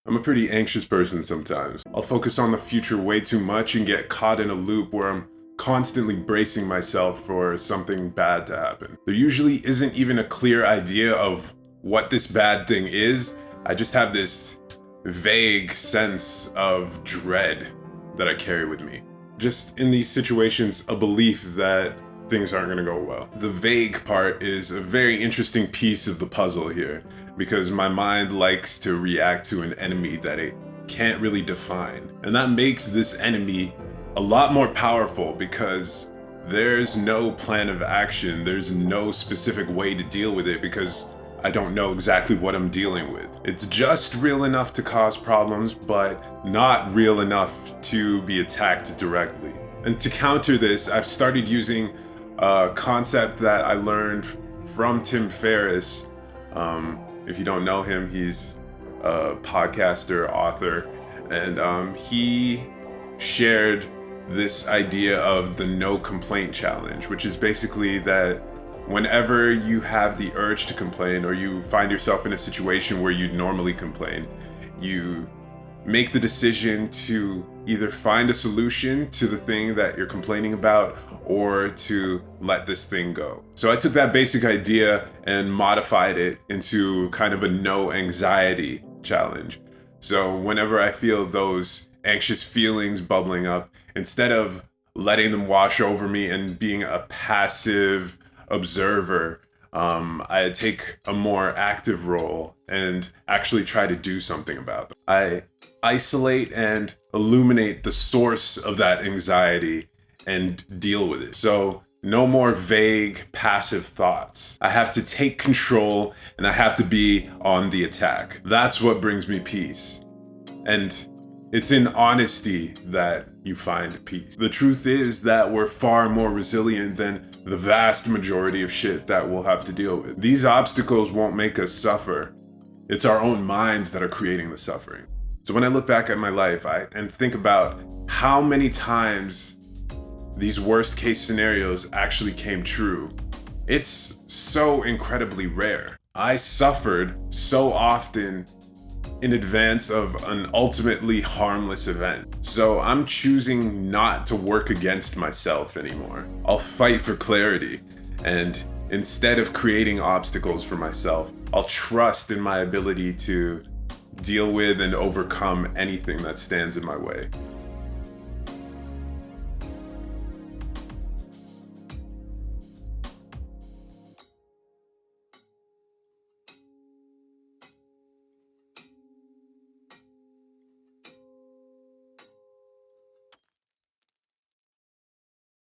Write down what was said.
I'm a pretty anxious person sometimes. I'll focus on the future way too much and get caught in a loop where I'm constantly bracing myself for something bad to happen. There usually isn't even a clear idea of what this bad thing is. I just have this vague sense of dread that I carry with me. Just in these situations, a belief that things aren't gonna go well. The vague part is a very interesting piece of the puzzle here, because my mind likes to react to an enemy that it can't really define. And that makes this enemy a lot more powerful because there's no plan of action, there's no specific way to deal with it because I don't know exactly what I'm dealing with. It's just real enough to cause problems, but not real enough to be attacked directly. And to counter this, I've started using a concept that I learned from Tim Ferriss. If you don't know him, he's a podcaster, author, and he shared this idea of the no complaint challenge, which is basically that whenever you have the urge to complain or you find yourself in a situation where you'd normally complain, you make the decision to either find a solution to the thing that you're complaining about or to let this thing go. So I took that basic idea and modified it into kind of a no anxiety challenge. So whenever I feel those anxious feelings bubbling up, instead of letting them wash over me and being a passive observer, I take a more active role and actually try to do something about them. I isolate and illuminate the source of that anxiety and deal with it. So no more vague, passive thoughts. I have to take control and I have to be on the attack. That's what brings me peace. And it's in honesty that you find peace. The truth is that we're far more resilient than the vast majority of shit that we'll have to deal with. These obstacles won't make us suffer. It's our own minds that are creating the suffering. So when I look back at my life and think about how many times these worst case scenarios actually came true, it's so incredibly rare. I suffered so often in advance of an ultimately harmless event. So I'm choosing not to work against myself anymore. I'll fight for clarity, and instead of creating obstacles for myself, I'll trust in my ability to deal with and overcome anything that stands in my way.